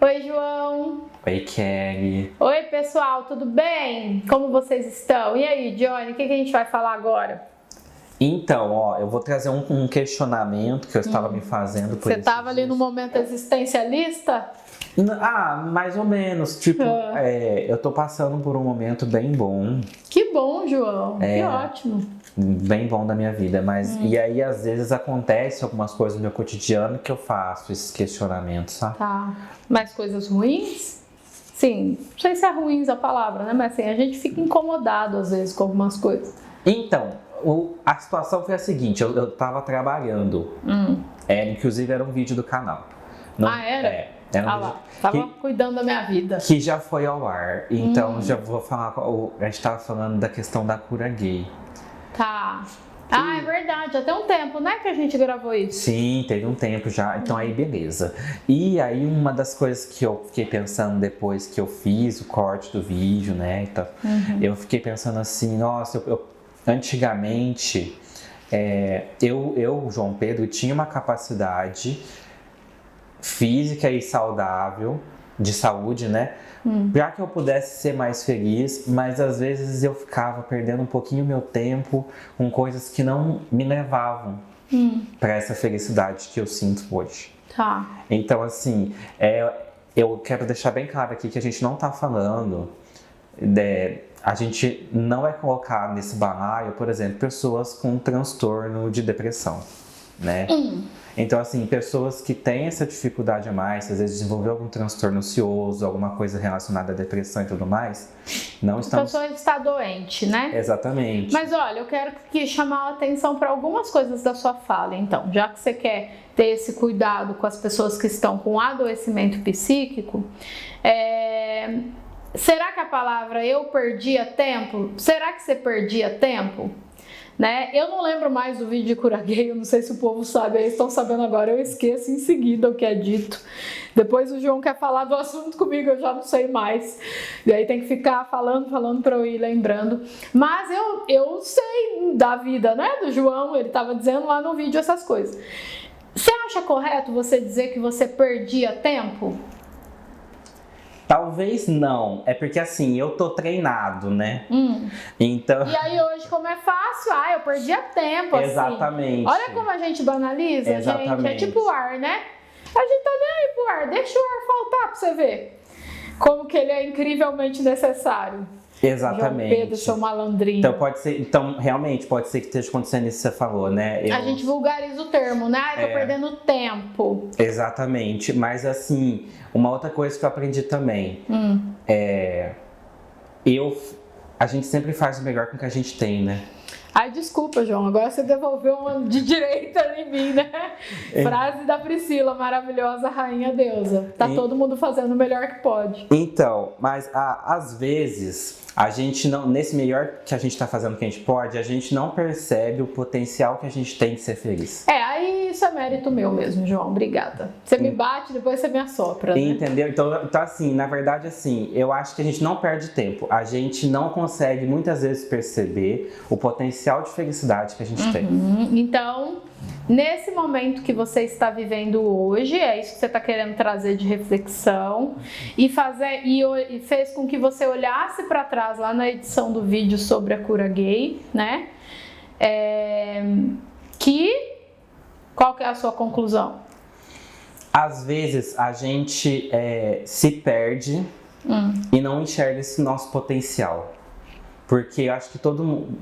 Oi, João. Oi, Kelly. Oi, pessoal, tudo bem? Como vocês estão? E aí, Johnny, o que a gente vai falar agora? Então, eu vou trazer um questionamento que eu estava me fazendo por Você estava ali no momento existencialista? Mais ou menos. Tipo, eu tô passando por um momento bem bom. Que bom, João. Que ótimo. Bem bom da minha vida, mas e aí às vezes acontece algumas coisas no meu cotidiano que eu faço esses questionamentos, sabe? Tá. Mais coisas ruins? Sim, não sei se é ruins a palavra, né? Mas assim, a gente fica incomodado às vezes com algumas coisas. Então, a situação foi a seguinte, eu tava trabalhando, inclusive era um vídeo do canal. Era? Era um Lá, tava cuidando da minha vida. que já foi ao ar, então já vou falar, a gente tava falando da questão da cura gay. Tá. É verdade, até um tempo, né, que a gente gravou isso. Sim, teve um tempo já, então aí beleza. E aí uma das coisas que eu fiquei pensando depois que eu fiz o corte do vídeo, né, então, eu fiquei pensando assim, nossa, antigamente, João Pedro, tinha uma capacidade física e saudável, de saúde, né? Para que eu pudesse ser mais feliz, mas às vezes eu ficava perdendo um pouquinho meu tempo com coisas que não me levavam para essa felicidade que eu sinto hoje. Tá. Então, assim, eu quero deixar bem claro aqui que a gente não tá falando, a gente não vai colocar nesse balaio, por exemplo, pessoas com transtorno de depressão, né? Então, assim, pessoas que têm essa dificuldade a mais, às vezes desenvolveu algum transtorno ansioso, alguma coisa relacionada à depressão e tudo mais, não estamos... A pessoa está doente, né? Exatamente. Mas olha, eu quero chamar a atenção para algumas coisas da sua fala, então. Já que você quer ter esse cuidado com as pessoas que estão com adoecimento psíquico, será que a palavra eu perdia tempo? Será que você perdia tempo? Né? Eu não lembro mais do vídeo de cura gay, eu não sei se o povo sabe, eles estão sabendo agora, eu esqueço em seguida o que é dito. Depois o João quer falar do assunto comigo, eu já não sei mais. E aí tem que ficar falando para eu ir lembrando. Mas eu sei da vida, né, do João, ele estava dizendo lá no vídeo essas coisas. Você acha correto você dizer que você perdia tempo? Talvez não, é porque assim, eu tô treinado, né? Então... E aí hoje, como é fácil, eu perdia tempo, assim. Exatamente. Olha como a gente banaliza, Exatamente. gente. É tipo o ar, né? A gente tá nem aí pro ar, deixa o ar faltar pra você ver. Como que ele é incrivelmente necessário. Exatamente. João Pedro, seu malandrinho. Então, realmente, pode ser que esteja acontecendo isso que você falou, né? A gente vulgariza o termo, né? Tô perdendo tempo. Exatamente. Mas, assim, uma outra coisa que eu aprendi também a gente sempre faz o melhor com o que a gente tem, né? Ai, desculpa, João, agora você devolveu uma de direita em mim, né? Frase da Priscila, maravilhosa rainha deusa. Tá todo mundo fazendo o melhor que pode. Então, mas às vezes, a gente não, nesse melhor que a gente tá fazendo que a gente pode, a gente não percebe o potencial que a gente tem de ser feliz. Aí isso é mérito meu mesmo, João, obrigada. Você me bate, depois você me assopra, né? Entendeu? Então, assim, na verdade, assim, eu acho que a gente não perde tempo. A gente não consegue, muitas vezes, perceber o potencial de felicidade que a gente tem. Então, nesse momento que você está vivendo hoje, é isso que você está querendo trazer de reflexão e fez com que você olhasse para trás lá na edição do vídeo sobre a cura gay, né? Qual que é a sua conclusão? Às vezes a gente se perde e não enxerga esse nosso potencial. Porque eu acho que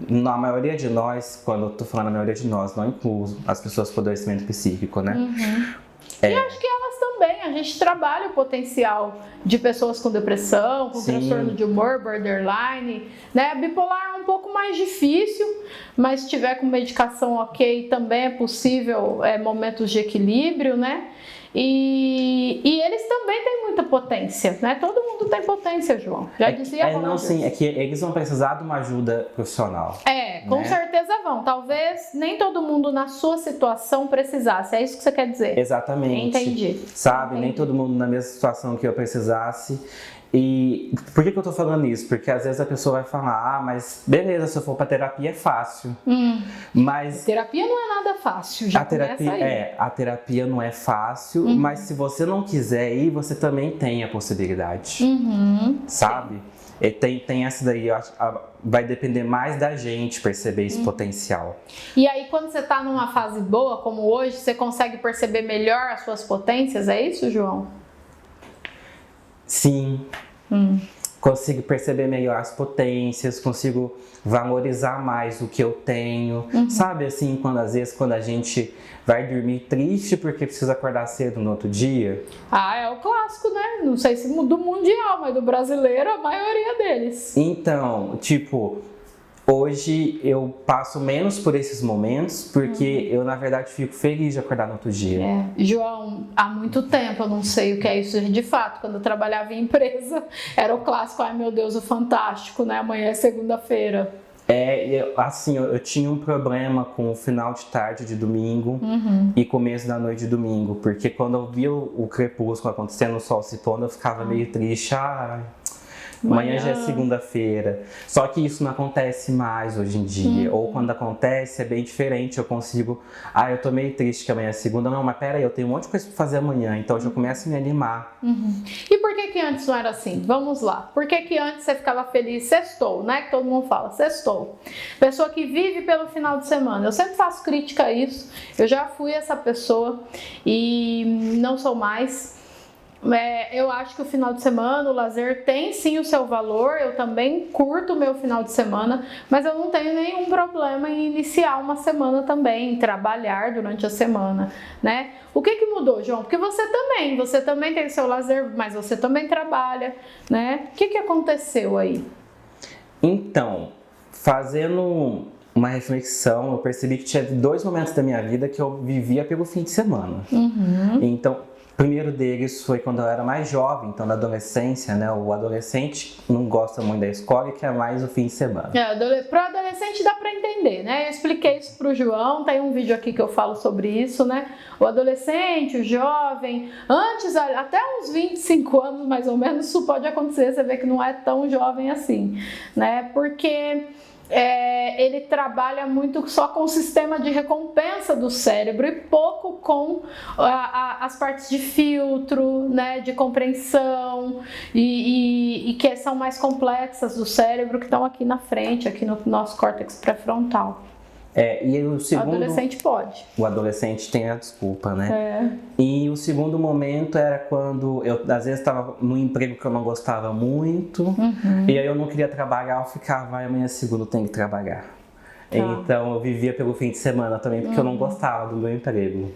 na maioria de nós, quando eu tô falando a maioria de nós, não incluo as pessoas com adoecimento psíquico, né? E acho que elas também, a gente trabalha o potencial de pessoas com depressão, com transtorno de humor, borderline, né? Bipolar é um pouco mais difícil, mas se tiver com medicação ok, também é possível momentos de equilíbrio, né? E eles também têm muita potência, né? Todo mundo tem potência, João. Já dizia a não, sim, é que eles vão precisar de uma ajuda profissional. Com certeza vão. Talvez nem todo mundo na sua situação precisasse. É isso que você quer dizer? Exatamente. Entendi. Sabe? Nem todo mundo na mesma situação que eu precisasse. E por que eu tô falando isso? Porque às vezes a pessoa vai falar, mas beleza, se eu for pra terapia é fácil. Mas terapia não é nada fácil, já começa aí. A terapia não é fácil, mas se você não quiser ir, você também tem a possibilidade, sabe? E tem essa daí, eu acho, vai depender mais da gente perceber esse potencial. E aí, quando você tá numa fase boa, como hoje, você consegue perceber melhor as suas potências, é isso, João? Sim. Consigo perceber melhor as potências, consigo valorizar mais o que eu tenho. Sabe assim, às vezes quando a gente vai dormir triste porque precisa acordar cedo no outro dia? É o clássico, né? Não sei se do mundial, mas do brasileiro, a maioria deles. Então, hoje eu passo menos por esses momentos porque eu, na verdade, fico feliz de acordar no outro dia. João, há muito tempo eu não sei o que é isso de fato. Quando eu trabalhava em empresa, era o clássico, ai meu Deus, o fantástico, né? Amanhã é segunda-feira. Eu tinha um problema com o final de tarde de domingo e começo da noite de domingo, porque quando eu via o crepúsculo acontecendo, o sol se pondo, eu ficava meio triste. Amanhã já é segunda-feira. Só que isso não acontece mais hoje em dia. Ou quando acontece é bem diferente. Eu consigo... eu tô meio triste que amanhã é segunda. Não, mas peraí, eu tenho um monte de coisa pra fazer amanhã. Então eu já começo a me animar. E por que antes não era assim? Vamos lá. Por que antes você ficava feliz? Sextou, né? Que todo mundo fala, sextou. Pessoa que vive pelo final de semana. Eu sempre faço crítica a isso. Eu já fui essa pessoa e não sou mais. Eu acho que o final de semana, o lazer tem sim o seu valor, eu também curto o meu final de semana, mas eu não tenho nenhum problema em iniciar uma semana também, em trabalhar durante a semana, né? O que mudou, João? Porque você também tem o seu lazer, mas você também trabalha, né? O que aconteceu aí? Então, fazendo uma reflexão, eu percebi que tinha 2 momentos da minha vida que eu vivia pelo fim de semana. Então, o primeiro deles foi quando eu era mais jovem, então na adolescência, né? O adolescente não gosta muito da escola e quer mais o fim de semana. Pro adolescente dá pra entender, né? Eu expliquei isso pro João, tem um vídeo aqui que eu falo sobre isso, né? O adolescente, o jovem, antes, até uns 25 anos mais ou menos, isso pode acontecer, você vê que não é tão jovem assim, né? Porque... ele trabalha muito só com o sistema de recompensa do cérebro e pouco com as partes de filtro, né, de compreensão e que são mais complexas do cérebro, que estão aqui na frente, aqui no nosso córtex pré-frontal. E o segundo... O adolescente pode. O adolescente tem a desculpa, né? E o segundo momento era quando eu, às vezes, estava num emprego que eu não gostava muito, e aí eu não queria trabalhar, eu ficava, amanhã é segunda eu tenho que trabalhar. Então eu vivia pelo fim de semana também, porque eu não gostava do meu emprego.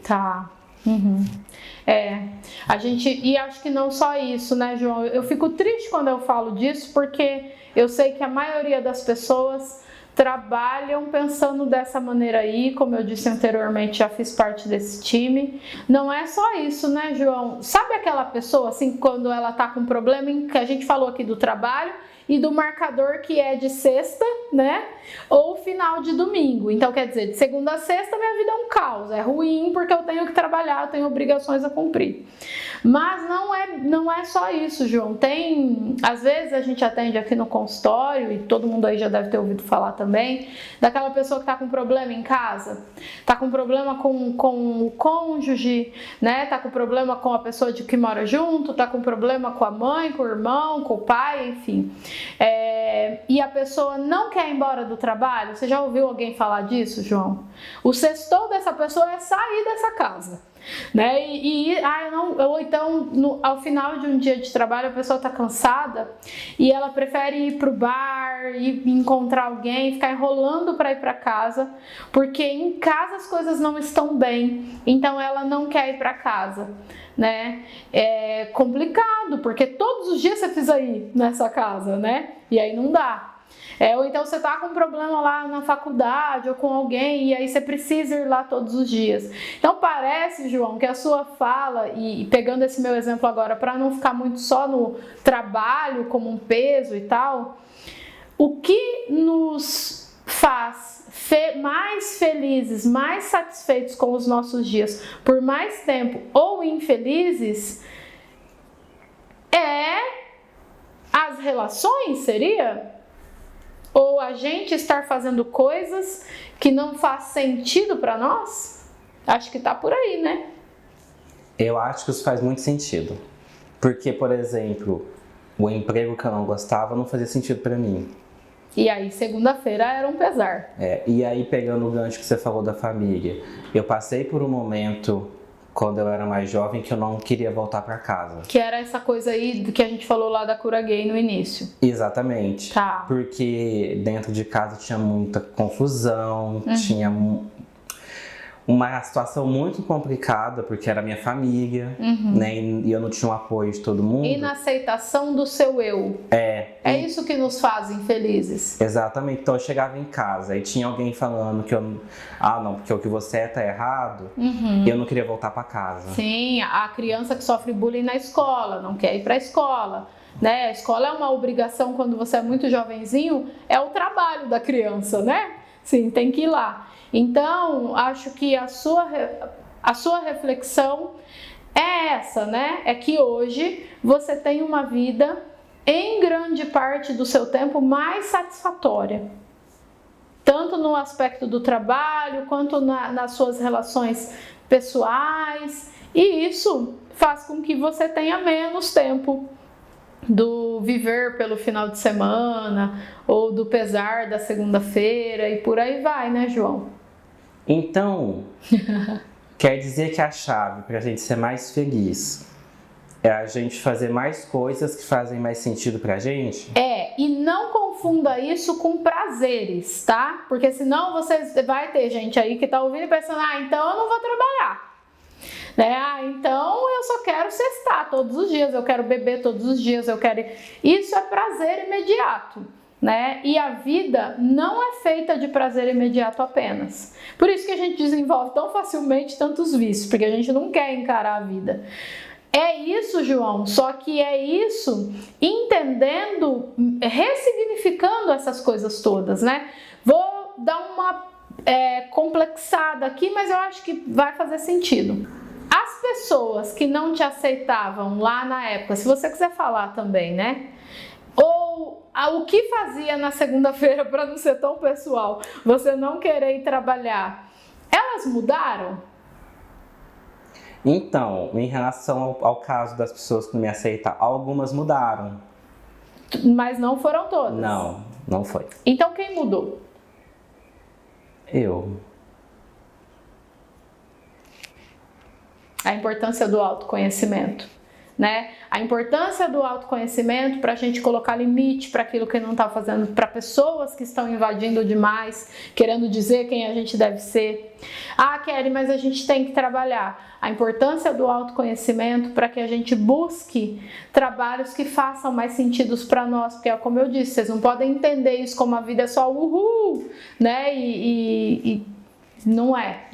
E acho que não só isso, né, João? Eu fico triste quando eu falo disso, porque eu sei que a maioria das pessoas trabalham pensando dessa maneira aí, como eu disse anteriormente, já fiz parte desse time. Não é só isso, né, João? Sabe aquela pessoa, assim, quando ela tá com problema, que a gente falou aqui do trabalho e do marcador que é de sexta, né? Ou final de domingo. Então, quer dizer, de segunda a sexta minha vida é um caos, é ruim porque eu tenho que trabalhar, eu tenho obrigações a cumprir. Mas não é só isso, João. Às vezes a gente atende aqui no consultório, e todo mundo aí já deve ter ouvido falar também, daquela pessoa que tá com problema em casa, tá com problema com o cônjuge, né? Tá com problema com a pessoa que mora junto, tá com problema com a mãe, com o irmão, com o pai, enfim. E a pessoa não quer ir embora do trabalho. Você já ouviu alguém falar disso, João? O sextou dessa pessoa é sair dessa casa, né? Ou então ao final de um dia de trabalho a pessoa tá cansada e ela prefere ir pro bar e encontrar alguém, ficar enrolando para ir para casa, porque em casa as coisas não estão bem, então ela não quer ir para casa, né? É complicado, porque todos os dias você precisa ir nessa casa, né? E aí não dá. Ou então você tá com um problema lá na faculdade ou com alguém e aí você precisa ir lá todos os dias. Então parece, João, que a sua fala, e pegando esse meu exemplo agora, para não ficar muito só no trabalho como um peso e tal, o que nos faz mais felizes, mais satisfeitos com os nossos dias por mais tempo ou infelizes é as relações, seria? Ou a gente estar fazendo coisas que não faz sentido para nós? Acho que tá por aí, né? Eu acho que isso faz muito sentido. Porque, por exemplo, o emprego que eu não gostava não fazia sentido para mim. E aí, segunda-feira era um pesar. E aí, pegando o gancho que você falou da família, eu passei por um momento, quando eu era mais jovem, que eu não queria voltar para casa. Que era essa coisa aí que a gente falou lá da cura gay no início. Exatamente. Tá. Porque dentro de casa tinha muita confusão, tinha uma situação muito complicada, porque era minha família, né? E eu não tinha o apoio de todo mundo. E na aceitação do seu eu. É isso que nos faz infelizes. Exatamente. Então eu chegava em casa e tinha alguém falando que eu... Ah, não, porque o que você tá errado. E eu não queria voltar para casa. Sim, a criança que sofre bullying na escola, não quer ir para a escola. Né? A escola é uma obrigação quando você é muito jovenzinho, é o trabalho da criança, né? Sim, tem que ir lá. Então, acho que a sua reflexão é essa, né? É que hoje você tem uma vida, em grande parte do seu tempo, mais satisfatória. Tanto no aspecto do trabalho, quanto nas suas relações pessoais. E isso faz com que você tenha menos tempo do viver pelo final de semana, ou do pesar da segunda-feira, e por aí vai, né, João? Então, quer dizer que a chave para a gente ser mais feliz é a gente fazer mais coisas que fazem mais sentido pra gente? E não confunda isso com prazeres, tá? Porque senão você vai ter gente aí que tá ouvindo e pensando, então eu não vou trabalhar. Né? Então eu só quero sextar todos os dias, eu quero beber todos os dias, eu quero... Isso é prazer imediato, né? E a vida não é feita de prazer imediato apenas. Por isso que a gente desenvolve tão facilmente tantos vícios, porque a gente não quer encarar a vida. É isso, João, só que é isso entendendo, ressignificando essas coisas todas, né? Vou dar uma complexada aqui, mas eu acho que vai fazer sentido. As pessoas que não te aceitavam lá na época, se você quiser falar também, né? Ou o que fazia na segunda-feira para não ser tão pessoal, você não querer ir trabalhar, elas mudaram? Então, em relação ao caso das pessoas que não me aceitam, algumas mudaram. Mas não foram todas? Não, não foi. Então quem mudou? Eu. A importância do autoconhecimento, né? A importância do autoconhecimento para a gente colocar limite para aquilo que não está fazendo, para pessoas que estão invadindo demais, querendo dizer quem a gente deve ser. Kelly, mas a gente tem que trabalhar. A importância do autoconhecimento para que a gente busque trabalhos que façam mais sentido para nós, porque é como eu disse, vocês não podem entender isso como a vida é só uhul, né? E não é,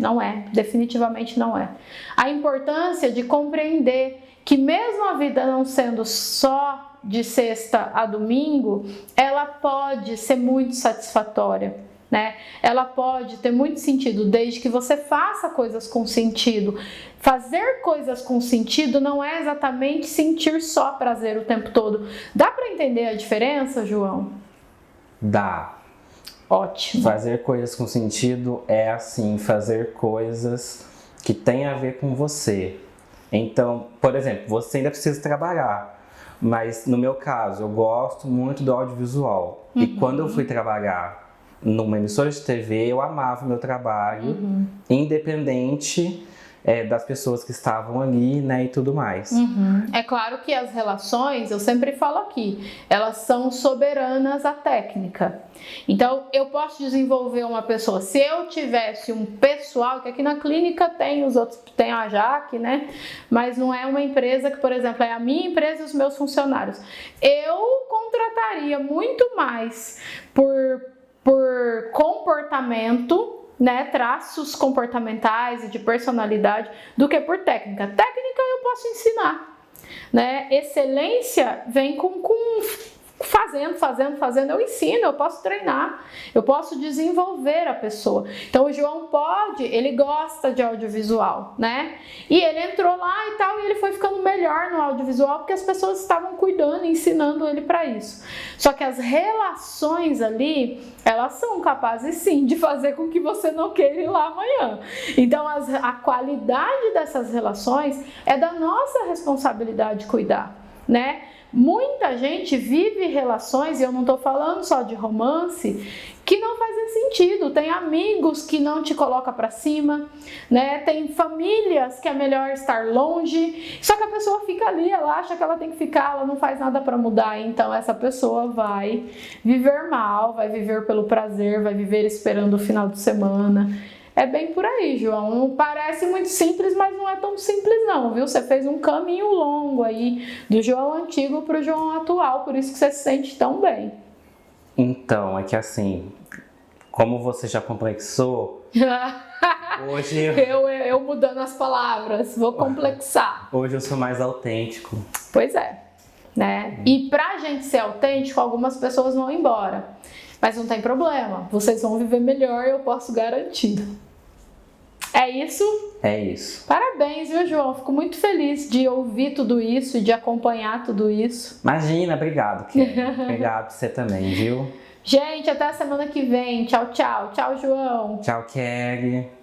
definitivamente não é. A importância de compreender que mesmo a vida não sendo só de sexta a domingo, ela pode ser muito satisfatória, né? Ela pode ter muito sentido desde que você faça coisas com sentido. Fazer coisas com sentido não é exatamente sentir só prazer o tempo todo. Dá para entender a diferença, João? Dá. Ótimo. Fazer coisas com sentido é assim, fazer coisas que têm a ver com você. Então, por exemplo, você ainda precisa trabalhar, mas no meu caso, eu gosto muito do audiovisual. E quando eu fui trabalhar numa emissora de TV, eu amava o meu trabalho, independente das pessoas que estavam ali, né, e tudo mais. É claro que as relações, eu sempre falo aqui, elas são soberanas à técnica. Então, eu posso desenvolver uma pessoa, se eu tivesse um pessoal, que aqui na clínica tem os outros, tem a Jaque, né, mas não é uma empresa que, por exemplo, é a minha empresa e os meus funcionários. Eu contrataria muito mais por comportamento, né, traços comportamentais e de personalidade, do que por técnica. Técnica eu posso ensinar, né? Excelência vem com fazendo, eu ensino, eu posso treinar, eu posso desenvolver a pessoa. Então o João ele gosta de audiovisual, né? E ele entrou lá e tal, e ele foi ficando melhor no audiovisual porque as pessoas estavam cuidando, ensinando ele para isso. Só que as relações ali, elas são capazes sim de fazer com que você não queira ir lá amanhã. Então a qualidade dessas relações é da nossa responsabilidade cuidar, né? Muita gente vive relações, e eu não estou falando só de romance, que não fazem sentido. Tem amigos que não te colocam para cima, né? Tem famílias que é melhor estar longe, só que a pessoa fica ali, ela acha que ela tem que ficar, ela não faz nada para mudar, então essa pessoa vai viver mal, vai viver pelo prazer, vai viver esperando o final de semana. É bem por aí, João. Parece muito simples, mas não é tão simples não, viu? Você fez um caminho longo aí do João antigo para o João atual, por isso que você se sente tão bem. Então, é que assim, como você já complexou, hoje eu mudando as palavras, vou complexar. Hoje eu sou mais autêntico. Pois é, né? E pra gente ser autêntico, algumas pessoas vão embora. Mas não tem problema, vocês vão viver melhor, eu posso garantir. É isso? É isso. Parabéns, viu, João? Fico muito feliz de ouvir tudo isso e de acompanhar tudo isso. Imagina, obrigado, Kelly. Obrigado você também, viu? Gente, até a semana que vem. Tchau, tchau. Tchau, João. Tchau, Kelly.